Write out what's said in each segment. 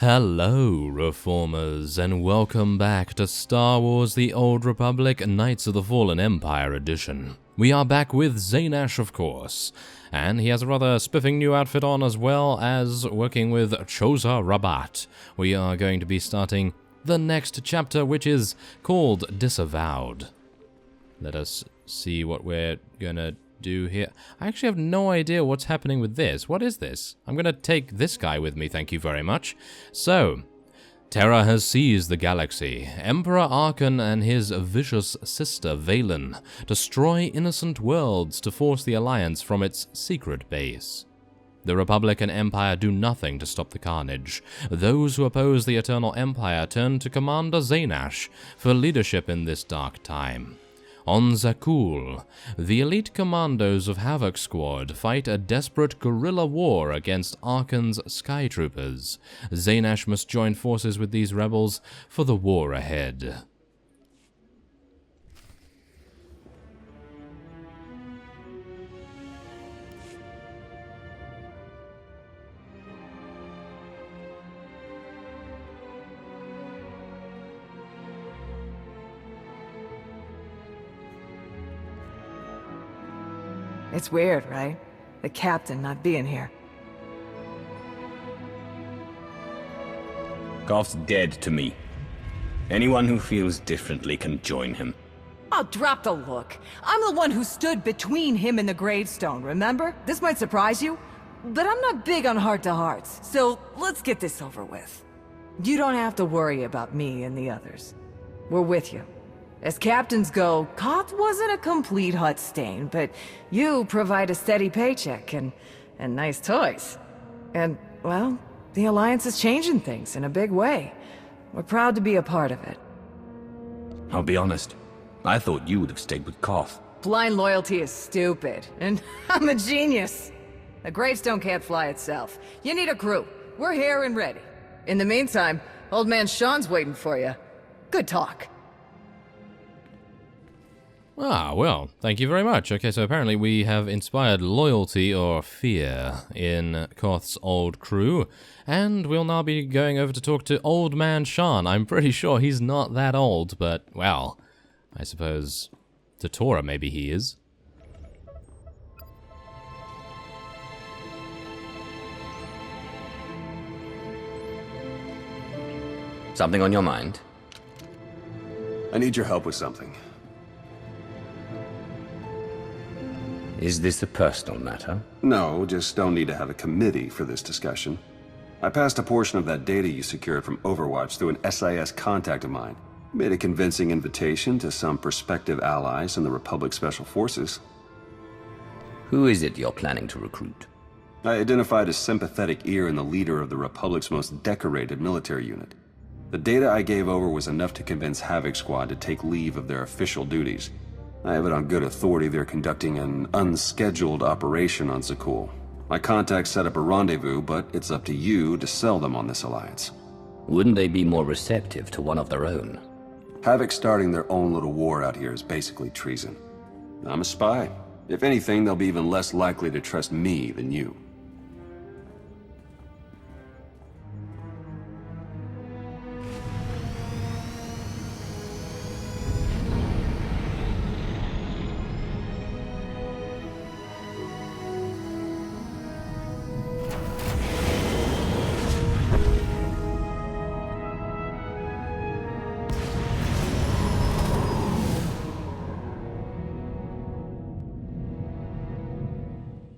Hello, Reformers, and welcome back to Star Wars The Old Republic Knights of the Fallen Empire Edition. We are back with Zaynash, of course, and he has a rather spiffing new outfit on, as well as working with Choza Rabat. We are going to be starting the next chapter, which is called Disavowed. Let us see what we're gonna do here. I actually have no idea what's happening with this. What is this? I'm gonna take this guy with me, thank you very much. So, Terra has seized the galaxy. Emperor Arkan and his vicious sister Valen destroy innocent worlds to force the Alliance from its secret base. The Republic and Empire do nothing to stop the carnage. Those who oppose the Eternal Empire turn to Commander Zaynash for leadership in this dark time. On Zakuul, the elite commandos of Havoc Squad fight a desperate guerrilla war against Arkan's Skytroopers. Zaynash must join forces with these rebels for the war ahead. It's weird, right? The captain not being here. Goff's dead to me. Anyone who feels differently can join him. Oh, drop the look. I'm the one who stood between him and the gravestone, remember? This might surprise you, but I'm not big on heart-to-hearts, so let's get this over with. You don't have to worry about me and the others. We're with you. As captains go, Koth wasn't a complete Hutt stain, but you provide a steady paycheck and nice toys. And, well, the Alliance is changing things in a big way. We're proud to be a part of it. I'll be honest. I thought you would have stayed with Koth. Blind loyalty is stupid, and I'm a genius. The gravestone can't fly itself. You need a crew. We're here and ready. In the meantime, old man Sean's waiting for you. Good talk. Ah, well, thank you very much. Okay, so apparently we have inspired loyalty or fear in Koth's old crew, and we'll now be going over to talk to Old Man Sean. I'm pretty sure he's not that old, but, well, I suppose to Torah maybe he is. Something on your mind? I need your help with something. Is this a personal matter? No, just don't need to have a committee for this discussion. I passed a portion of that data you secured from Overwatch through an SIS contact of mine. Made a convincing invitation to some prospective allies in the Republic Special Forces. Who is it you're planning to recruit? I identified a sympathetic ear in the leader of the Republic's most decorated military unit. The data I gave over was enough to convince Havoc Squad to take leave of their official duties. I have it on good authority they're conducting an unscheduled operation on Zakuul. My contacts set up a rendezvous, but it's up to you to sell them on this alliance. Wouldn't they be more receptive to one of their own? Havoc starting their own little war out here is basically treason. I'm a spy. If anything, they'll be even less likely to trust me than you.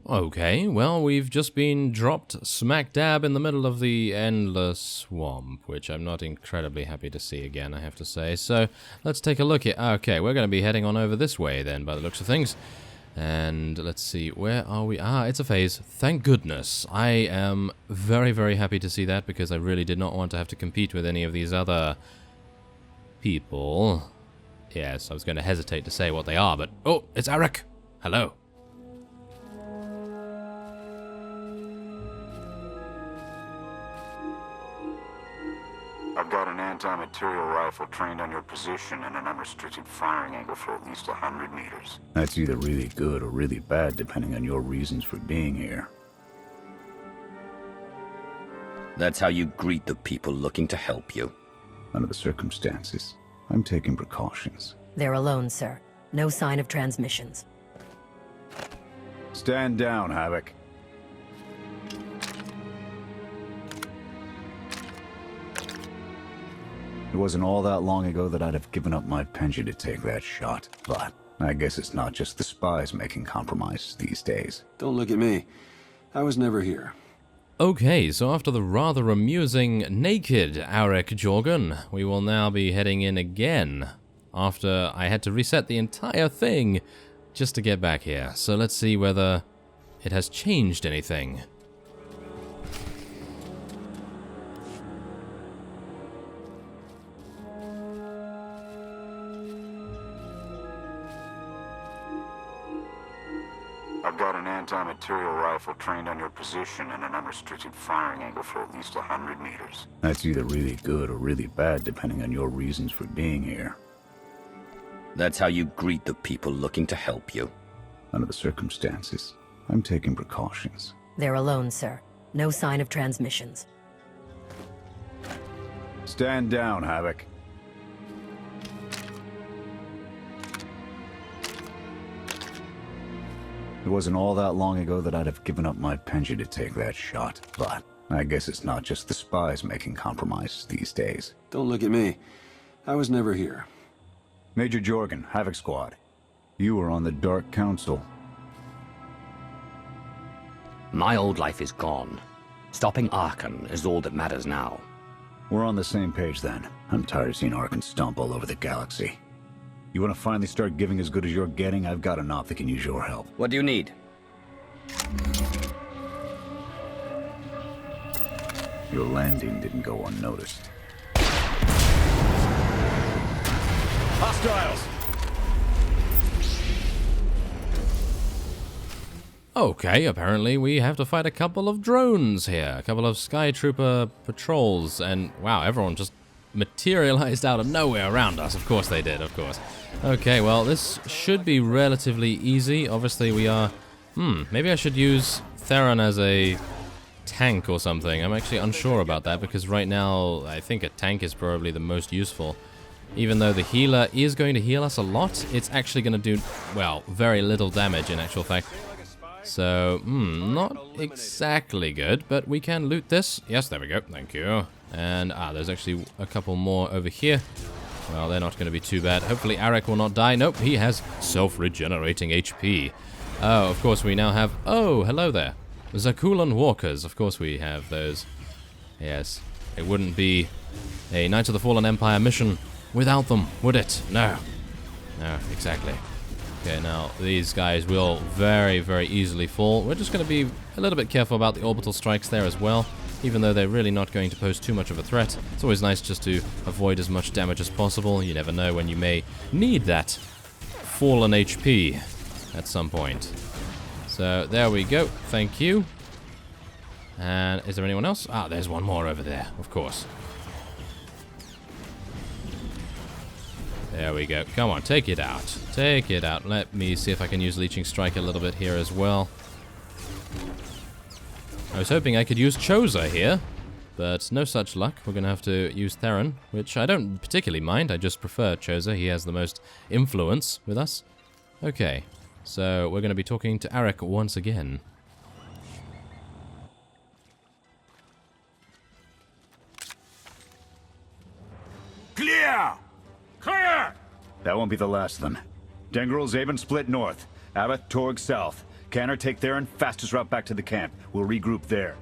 Okay, well, we've just been dropped smack dab in the middle of the Endless Swamp, which I'm not incredibly happy to see again, I have to say. So, let's take a look at... Okay, we're going to be heading on over this way then, by the looks of things. And let's see, where are we? Ah, it's a phase. Thank goodness. I am very, very happy to see that, because I really did not want to have to compete with any of these other people. Yes, I was going to hesitate to say what they are, but... Oh, it's Arik! Hello. I've got an anti-material rifle trained on your position and an unrestricted firing angle for at least 100 meters. That's either really good or really bad, depending on your reasons for being here. That's how you greet the people looking to help you. Under the circumstances, I'm taking precautions. They're alone, sir. No sign of transmissions. Stand down, Havoc. It wasn't all that long ago that I'd have given up my pension to take that shot, but I guess it's not just the spies making compromises these days. Don't look at me. I was never here. Okay, so after the rather amusing naked Auric Jorgen, we will now be heading in again, after I had to reset the entire thing just to get back here. So let's see whether it has changed anything. I've got an anti-material rifle trained on your position and an unrestricted firing angle for at least 100 meters. That's either really good or really bad, depending on your reasons for being here. That's how you greet the people looking to help you. Under the circumstances, I'm taking precautions. They're alone, sir. No sign of transmissions. Stand down, Havoc. It wasn't all that long ago that I'd have given up my pension to take that shot, but I guess it's not just the spies making compromises these days. Don't look at me. I was never here. Major Jorgen, Havoc Squad. You were on the Dark Council. My old life is gone. Stopping Archon is all that matters now. We're on the same page then. I'm tired of seeing Archon stomp all over the galaxy. You want to finally start giving as good as you're getting? I've got an op that can use your help. What do you need? Your landing didn't go unnoticed. Hostiles! Okay, apparently we have to fight a couple of drones here, a couple of Sky Trooper patrols, and wow, everyone just materialized out of nowhere around us. Of course they did, of course. Okay, well, this should be relatively easy. Obviously we are... maybe I should use Theron as a tank or something. I'm actually unsure about that, because right now I think a tank is probably the most useful. Even though the healer is going to heal us a lot, it's actually going to do, well, very little damage in actual fact. So, not exactly good, but we can loot this. Yes, there we go. Thank you. And, there's actually a couple more over here. Well, they're not going to be too bad. Hopefully, Auric will not die. Nope, he has self-regenerating HP. Oh, of course, we now have... Oh, hello there. Zakulan Walkers. Of course, we have those. Yes. It wouldn't be a Knights of the Fallen Empire mission without them, would it? No. No, exactly. Okay, now these guys will very, very easily fall. We're just going to be a little bit careful about the orbital strikes there as well, even though they're really not going to pose too much of a threat. It's always nice just to avoid as much damage as possible. You never know when you may need that fallen HP at some point. So there we go. Thank you. And is there anyone else? There's one more over there, of course. There we go. Come on, take it out. Take it out. Let me see if I can use Leeching Strike a little bit here as well. I was hoping I could use Choza here, but no such luck. We're going to have to use Theron, which I don't particularly mind. I just prefer Choza. He has the most influence with us. Okay, so we're going to be talking to Auric once again. Clear! Clear! That won't be the last of them. Dengrel, Zaven split north. Abath, Torg south. Canner, take Theron, fastest route back to the camp. We'll regroup there.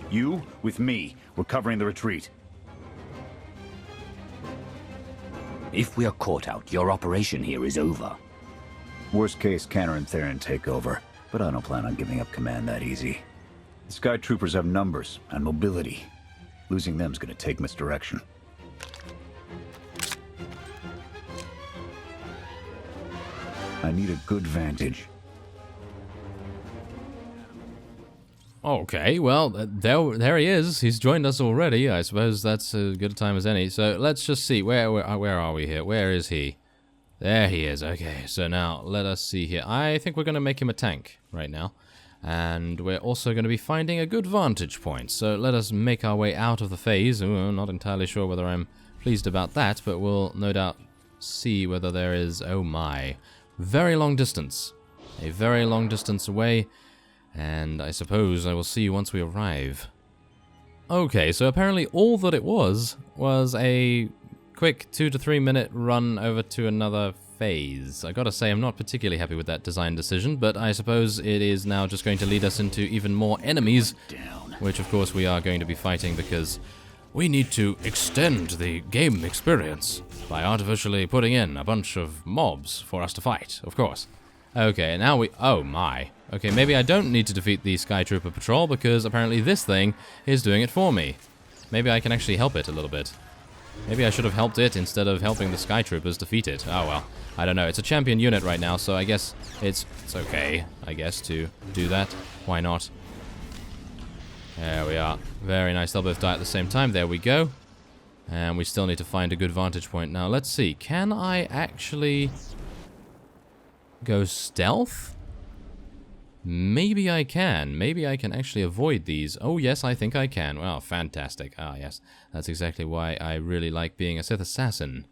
You, with me, we're covering the retreat. If we are caught out, your operation here is over. Worst case, Canner and Theron take over, but I don't plan on giving up command that easy. The Sky Troopers have numbers and mobility. Losing them's gonna take misdirection. I need a good vantage. Okay, well, there he is. He's joined us already. I suppose that's as good a time as any. So let's just see. Where are we here? Where is he? There he is. Okay, so now let us see here. I think we're going to make him a tank right now. And we're also going to be finding a good vantage point. So let us make our way out of the phase. Ooh, I'm not entirely sure whether I'm pleased about that, but we'll no doubt see whether there is... Oh my. Very long distance. A very long distance away. And I suppose I will see you once we arrive. Okay, so apparently all that it was a quick 2 to 3 minute run over to another phase. I gotta say, I'm not particularly happy with that design decision, but I suppose it is now just going to lead us into even more enemies, which of course we are going to be fighting because we need to extend the game experience by artificially putting in a bunch of mobs for us to fight, of course. Okay, now we... Oh my. Okay, maybe I don't need to defeat the Sky Trooper Patrol because apparently this thing is doing it for me. Maybe I can actually help it a little bit. Maybe I should have helped it instead of helping the Sky Troopers defeat it. Oh well. I don't know. It's a champion unit right now, so I guess it's okay, I guess, to do that. Why not? There we are. Very nice. They'll both die at the same time. There we go. And we still need to find a good vantage point. Now, let's see. Can I actually go stealth? Maybe I can. Maybe I can actually avoid these. Oh, yes, I think I can. Well, fantastic. Ah, yes. That's exactly why I really like being a Sith assassin.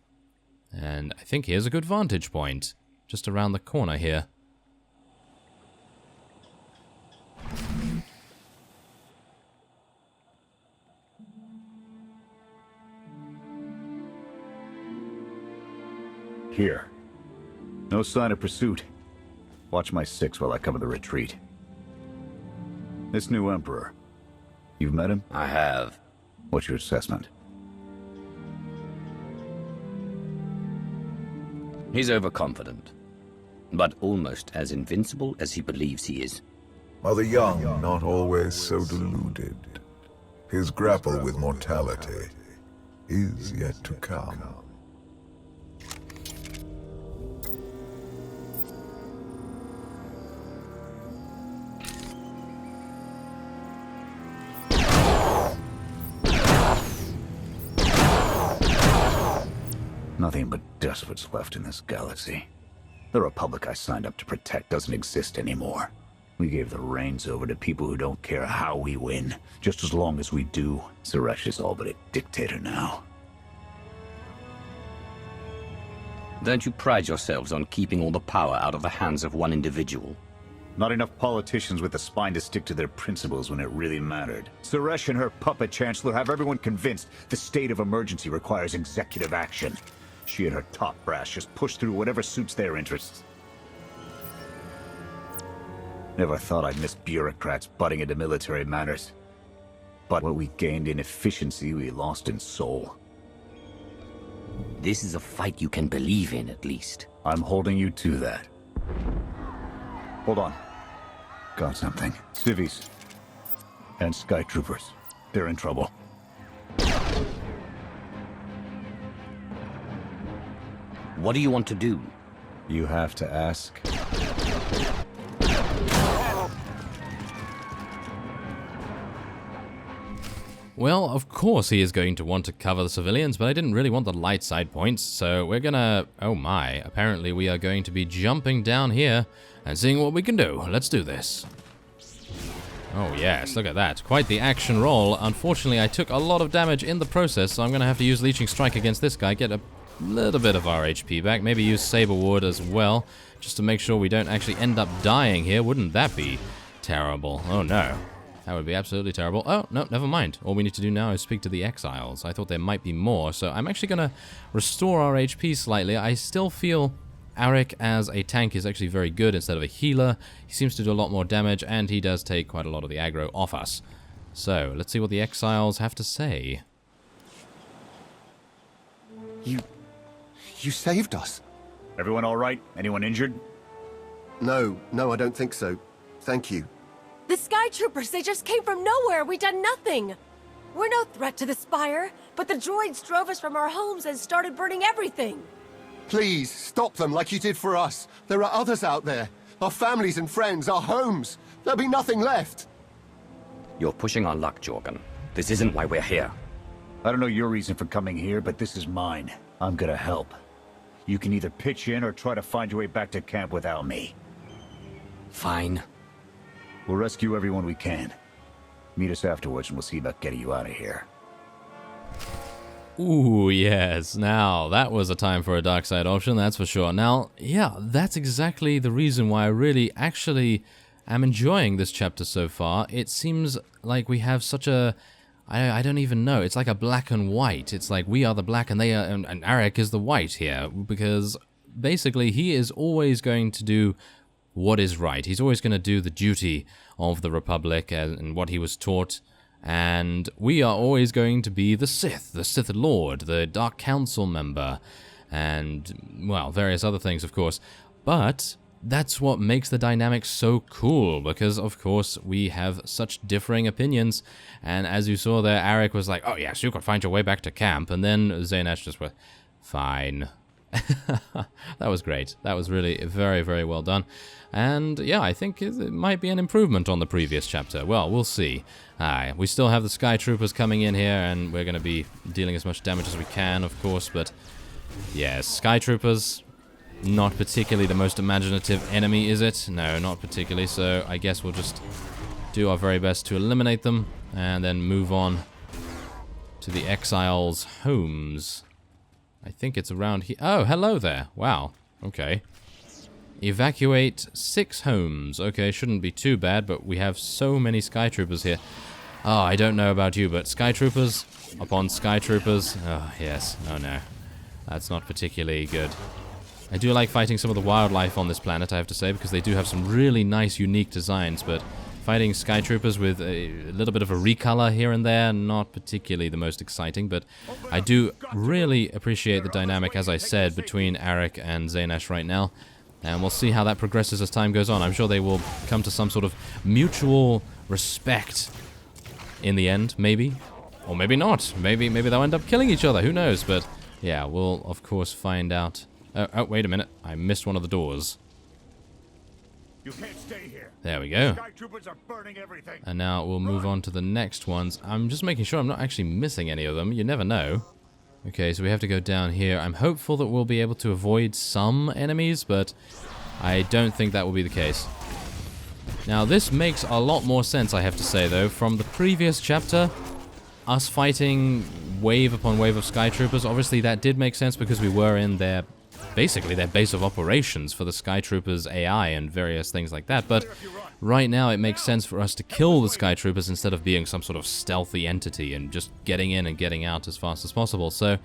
And I think here's a good vantage point. Just around the corner here. Here. No sign of pursuit. Watch my 6 while I cover the retreat. This new Emperor. You've met him? I have. What's your assessment? He's overconfident, but almost as invincible as he believes he is. Are the young not always so deluded? His grapple with mortality is yet to come. Nothing but despots left in this galaxy. The Republic I signed up to protect doesn't exist anymore. We gave the reins over to people who don't care how we win, just as long as we do. Suresh is all but a dictator now. Don't you pride yourselves on keeping all the power out of the hands of one individual? Not enough politicians with the spine to stick to their principles when it really mattered. Suresh and her puppet chancellor have everyone convinced the state of emergency requires executive action. She and her top brass just push through whatever suits their interests. Never thought I'd miss bureaucrats butting into military matters. But what we gained in efficiency, we lost in soul. This is a fight you can believe in, at least. I'm holding you to that. Hold on. Got something. Civvies. And Sky Troopers. They're in trouble. What do you want to do? You have to ask. Well, of course he is going to want to cover the civilians, but I didn't really want the light side points, so we're gonna... Oh my, apparently we are going to be jumping down here and seeing what we can do. Let's do this. Oh yes, look at that. Quite the action roll. Unfortunately, I took a lot of damage in the process, so I'm gonna have to use Leeching Strike against this guy, get a little bit of our HP back, maybe use Saber Ward as well, just to make sure we don't actually end up dying here. Wouldn't that be terrible? Oh no. That would be absolutely terrible. Oh, no, never mind. All we need to do now is speak to the exiles. I thought there might be more, so I'm actually going to restore our HP slightly. I still feel Arik as a tank is actually very good instead of a healer. He seems to do a lot more damage, and he does take quite a lot of the aggro off us. So, let's see what the exiles have to say. You saved us. Everyone all right? Anyone injured? No, I don't think so. Thank you. The Sky Troopers, they just came from nowhere. We done nothing. We're no threat to the Spire, but the droids drove us from our homes and started burning everything. Please, stop them like you did for us. There are others out there. Our families and friends, our homes. There'll be nothing left. You're pushing our luck, Jorgen. This isn't why we're here. I don't know your reason for coming here, but this is mine. I'm gonna help. You can either pitch in or try to find your way back to camp without me. Fine. We'll rescue everyone we can. Meet us afterwards and we'll see about getting you out of here. Ooh, yes. Now, that was a time for a dark side option, that's for sure. Now, yeah, that's exactly the reason why I really actually am enjoying this chapter so far. It seems like we have such a... I don't even know. It's like a black and white. It's like we are the black and they are... And Arik is the white here. Because basically he is always going to do what is right. He's always going to do the duty of the Republic and what he was taught. And we are always going to be the Sith Lord, the Dark Council member, and, well, various other things, of course. But that's what makes the dynamic so cool, because, of course, we have such differing opinions. And as you saw there, Arik was like, oh, yes, you could find your way back to camp. And then Xehanort just went, fine. That was great. That was really very, very well done. And yeah, I think it might be an improvement on the previous chapter. Well, we'll see. We still have the Sky Troopers coming in here, and we're going to be dealing as much damage as we can, of course. But yeah, Sky Troopers, not particularly the most imaginative enemy, is it? No, not particularly. So I guess we'll just do our very best to eliminate them, and then move on to the Exiles' homes. I think it's around here. Oh, hello there. Wow. Okay. Evacuate 6 homes. Okay, shouldn't be too bad, but we have so many Sky Troopers here. Oh, I don't know about you, but Sky Troopers upon Sky Troopers. Oh, yes. Oh, no. That's not particularly good. I do like fighting some of the wildlife on this planet, I have to say, because they do have some really nice, unique designs, but fighting Sky Troopers with a little bit of a recolor here and there, not particularly the most exciting, but I do really appreciate the dynamic, as I said, between Arik and Xehanort right now. And we'll see how that progresses as time goes on. I'm sure they will come to some sort of mutual respect in the end, maybe. Or maybe not. Maybe they'll end up killing each other. Who knows? But yeah, we'll of course find out. Oh, wait a minute. I missed one of the doors. You can't stay here. There we go. Sky Troopers are burning everything. And now we'll move on to the next ones. I'm just making sure I'm not actually missing any of them. You never know. Okay, so we have to go down here. I'm hopeful that we'll be able to avoid some enemies, but I don't think that will be the case. Now, this makes a lot more sense, I have to say, though. From the previous chapter, us fighting wave upon wave of Sky Troopers, obviously that did make sense because we were in their, basically their base of operations for the Sky Troopers AI and various things like that, but right now it makes sense for us to kill the Sky Troopers instead of being some sort of stealthy entity and just getting in and getting out as fast as possible. So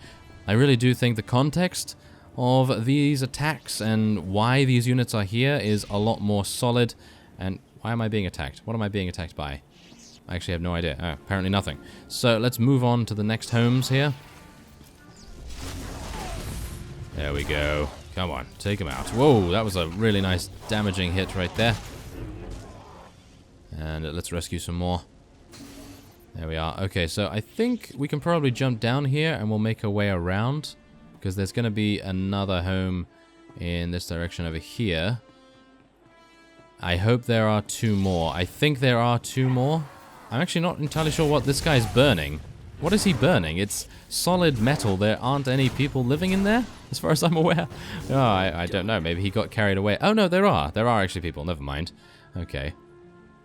I really do think the context of these attacks and why these units are here is a lot more solid. And why am I being attacked? What am I being attacked by? I actually have no idea. Oh, apparently nothing. So let's move on to the next homes here. There we go. Come on, take him out. Whoa, that was a really nice damaging hit right there. And let's rescue some more. There we are. Okay, so I think we can probably jump down here and we'll make our way around, because there's going to be another home in this direction over here. I hope there are 2 more. I think there are 2 more. I'm actually not entirely sure what this guy's burning. What is he burning? It's solid metal. There aren't any people living in there, as far as I'm aware. Oh, I don't know. Maybe he got carried away. Oh, no, there are. There are actually people. Never mind. Okay.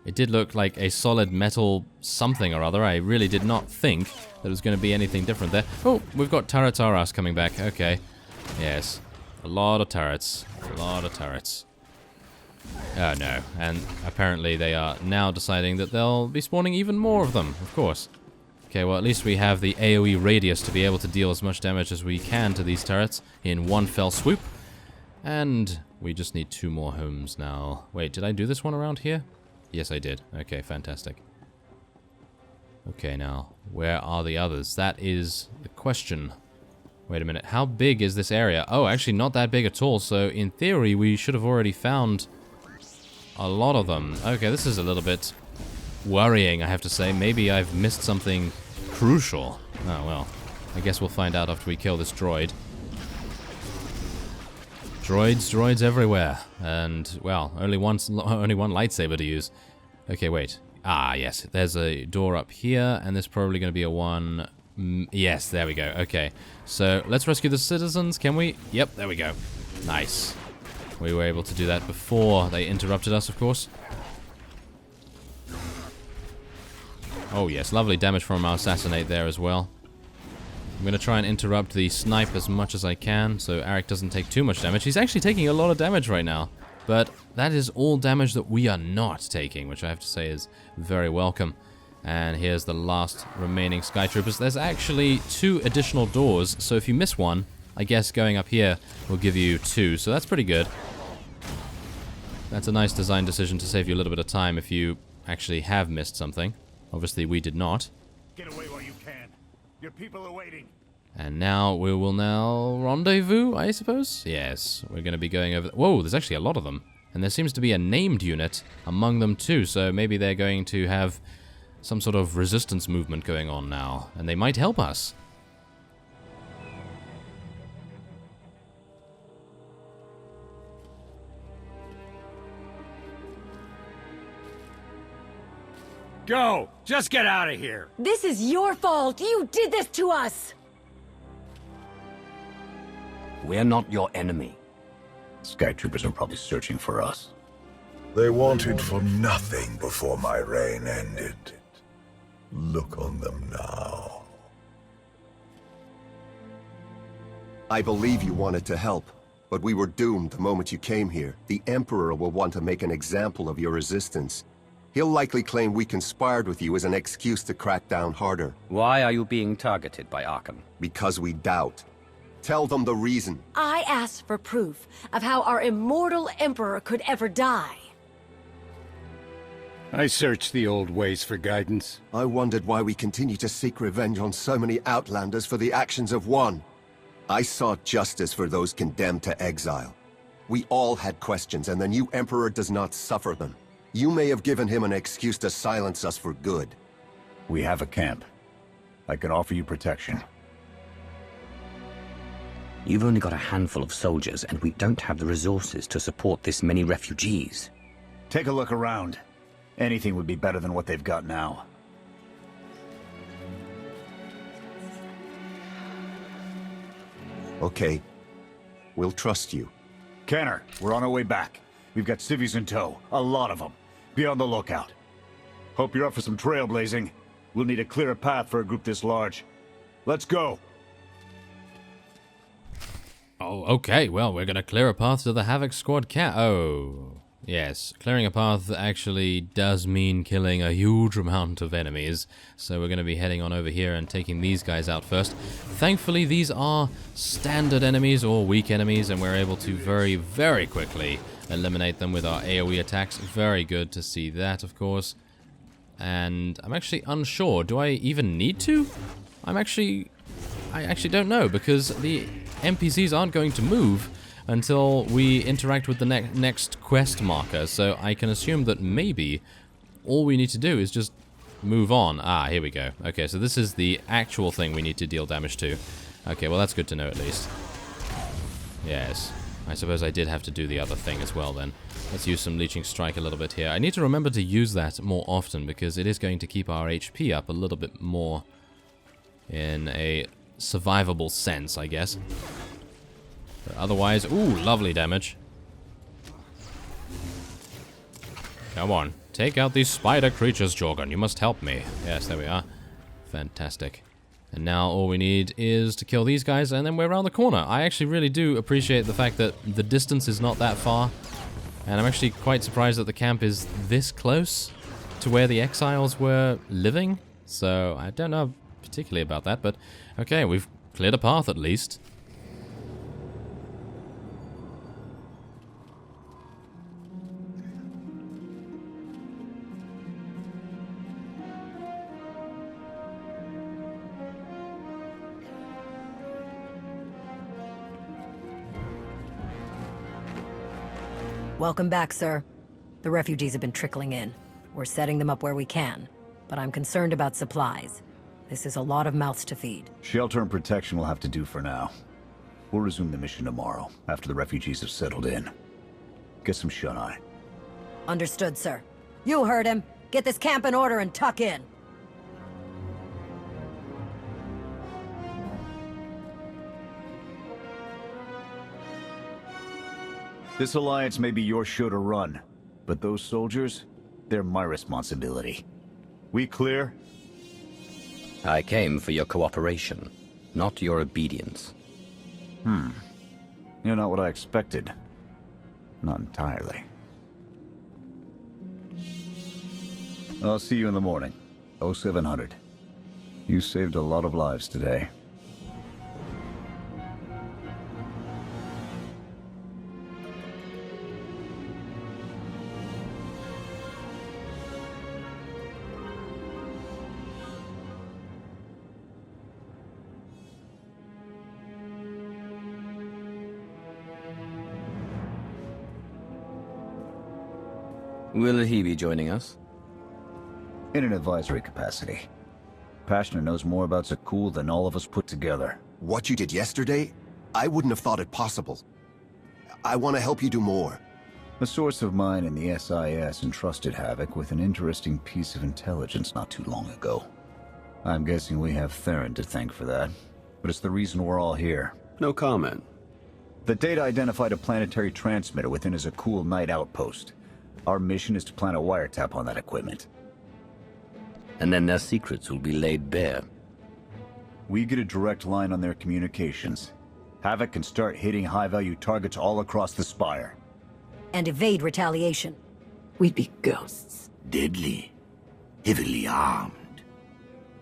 It did look like a solid metal something or other. I really did not think that it was going to be anything different there. Oh, we've got turrets R us coming back. Okay. Yes. A lot of turrets. A lot of turrets. Oh, no. And apparently they are now deciding that they'll be spawning even more of them, of course. Okay, well, at least we have the AoE radius to be able to deal as much damage as we can to these turrets in one fell swoop. And we just need 2 more homes now. Wait, did I do this one around here? Yes, I did. Okay, fantastic. Okay, now, where are the others? That is the question. Wait a minute, how big is this area? Oh, actually not that big at all, so in theory we should have already found a lot of them. Okay, this is a little bit worrying, I have to say. Maybe I've missed something crucial. Oh, well, I guess we'll find out after we kill this droid. Droids everywhere. And, well, only one lightsaber to use. Okay, wait. Ah, yes, there's a door up here, and there's probably going to be a one... yes, there we go. Okay, so let's rescue the citizens, can we? Yep, there we go. Nice. We were able to do that before they interrupted us, of course. Oh yes, lovely damage from our assassinate there as well. I'm going to try and interrupt the snipe as much as I can, so Arik doesn't take too much damage. He's actually taking a lot of damage right now, but that is all damage that we are not taking, which I have to say is very welcome. And here's the last remaining Sky Troopers. There's actually 2 additional doors, so if you miss one, I guess going up here will give you 2, so that's pretty good. That's a nice design decision to save you a little bit of time if you actually have missed something. Obviously, we did not. Get away while you can. Your people are waiting. And now we will rendezvous, I suppose? Yes, we're going to be going over... Whoa, there's actually a lot of them. And there seems to be a named unit among them too, so maybe they're going to have some sort of resistance movement going on now. And they might help us. Go! Just get out of here! This is your fault! You did this to us! We're not your enemy. Sky Troopers are probably searching for us. They wanted for nothing before my reign ended. Look on them now. I believe you wanted to help, but we were doomed the moment you came here. The Emperor will want to make an example of your resistance. He'll likely claim we conspired with you as an excuse to crack down harder. Why are you being targeted by Arkham? Because we doubt. Tell them the reason. I asked for proof of how our immortal Emperor could ever die. I searched the old ways for guidance. I wondered why we continue to seek revenge on so many Outlanders for the actions of one. I sought justice for those condemned to exile. We all had questions, and the new Emperor does not suffer them. You may have given him an excuse to silence us for good. We have a camp. I can offer you protection. You've only got a handful of soldiers, and we don't have the resources to support this many refugees. Take a look around. Anything would be better than what they've got now. Okay. We'll trust you. Kenner, we're on our way back. We've got civvies in tow. A lot of them. Be on the lookout. Hope you're up for some trailblazing. We'll need a clearer path for a group this large. Let's go! Oh, okay. Well, we're going to clear a path to the Havoc Squad camp. Oh, yes. Clearing a path actually does mean killing a huge amount of enemies. So we're going to be heading on over here and taking these guys out first. Thankfully, these are standard enemies or weak enemies, and we're able to very, very quickly eliminate them with our AoE attacks. Very good to see that, of course. And I'm actually unsure. Do I even need to? I actually don't know, because the NPCs aren't going to move until we interact with the next quest marker. So I can assume that maybe all we need to do is just move on. Ah, here we go. Okay, so this is the actual thing we need to deal damage to. Okay, well that's good to know at least. Yes. I suppose I did have to do the other thing as well then. Let's use some Leeching Strike a little bit here. I need to remember to use that more often because it is going to keep our HP up a little bit more in a survivable sense, I guess. But otherwise, ooh, lovely damage. Come on, take out these spider creatures, Jorgen. You must help me. Yes, there we are. Fantastic. And now all we need is to kill these guys, and then we're around the corner. I actually really do appreciate the fact that the distance is not that far. And I'm actually quite surprised that the camp is this close to where the exiles were living. So I don't know particularly about that, but okay, we've cleared a path at least. Welcome back, sir. The refugees have been trickling in. We're setting them up where we can, but I'm concerned about supplies. This is a lot of mouths to feed. Shelter and protection will have to do for now. We'll resume the mission tomorrow, after the refugees have settled in. Get some shut-eye. Understood, sir. You heard him. Get this camp in order and tuck in. This alliance may be your show to run, but those soldiers, they're my responsibility. We clear, I came for your cooperation, not your obedience. You're not what I expected. Not entirely. I'll see you in the morning. 0700. You saved a lot of lives today. Will he be joining us? In an advisory capacity. Pashner knows more about Zakul than all of us put together. What you did yesterday, I wouldn't have thought it possible. I want to help you do more. A source of mine in the SIS entrusted Havoc with an interesting piece of intelligence not too long ago. I'm guessing we have Theron to thank for that, but it's the reason we're all here. No comment. The data identified a planetary transmitter within a Zakul Knight outpost. Our mission is to plant a wiretap on that equipment. And then their secrets will be laid bare. We get a direct line on their communications. Havoc can start hitting high-value targets all across the Spire. And evade retaliation. We'd be ghosts. Deadly. Heavily armed.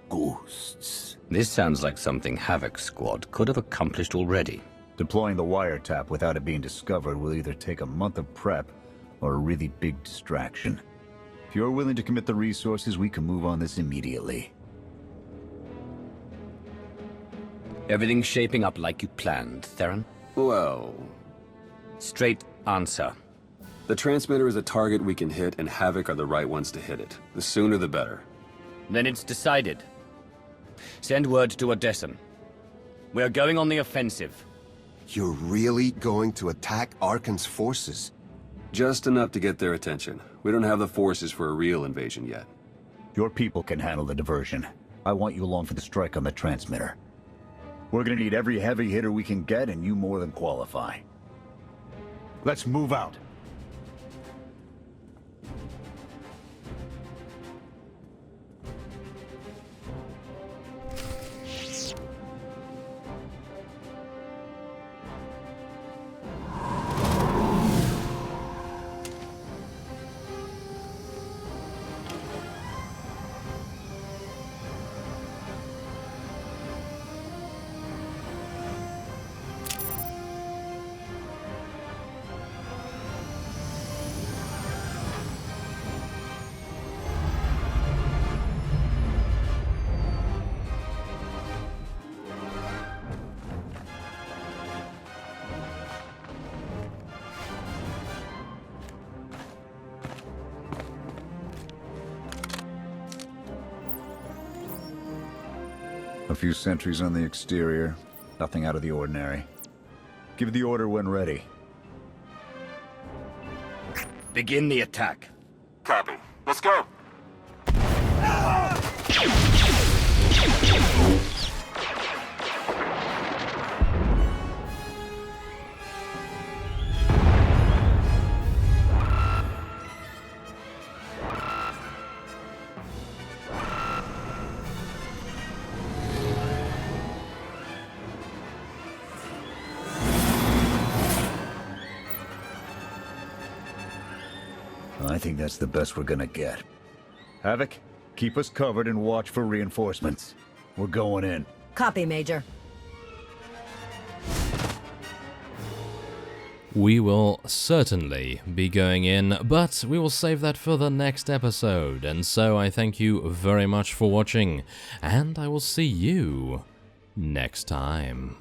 Ghosts. This sounds like something Havoc's squad could have accomplished already. Deploying the wiretap without it being discovered will either take a month of prep or a really big distraction. If you're willing to commit the resources, we can move on this immediately. Everything's shaping up like you planned, Theron? Well... Straight answer. The transmitter is a target we can hit, and Havoc are the right ones to hit it. The sooner the better. Then it's decided. Send word to Odessen. We're going on the offensive. You're really going to attack Arcann's forces? Just enough to get their attention. We don't have the forces for a real invasion yet. Your people can handle the diversion. I want you along for the strike on the transmitter. We're gonna need every heavy hitter we can get, and you more than qualify. Let's move out. A few sentries on the exterior. Nothing out of the ordinary. Give the order when ready. Begin the attack. Copy. Let's go. I think that's the best we're gonna get. Havoc, keep us covered and watch for reinforcements. We're going in. Copy, Major. We will certainly be going in, but we will save that for the next episode. And so I thank you very much for watching, and I will see you next time.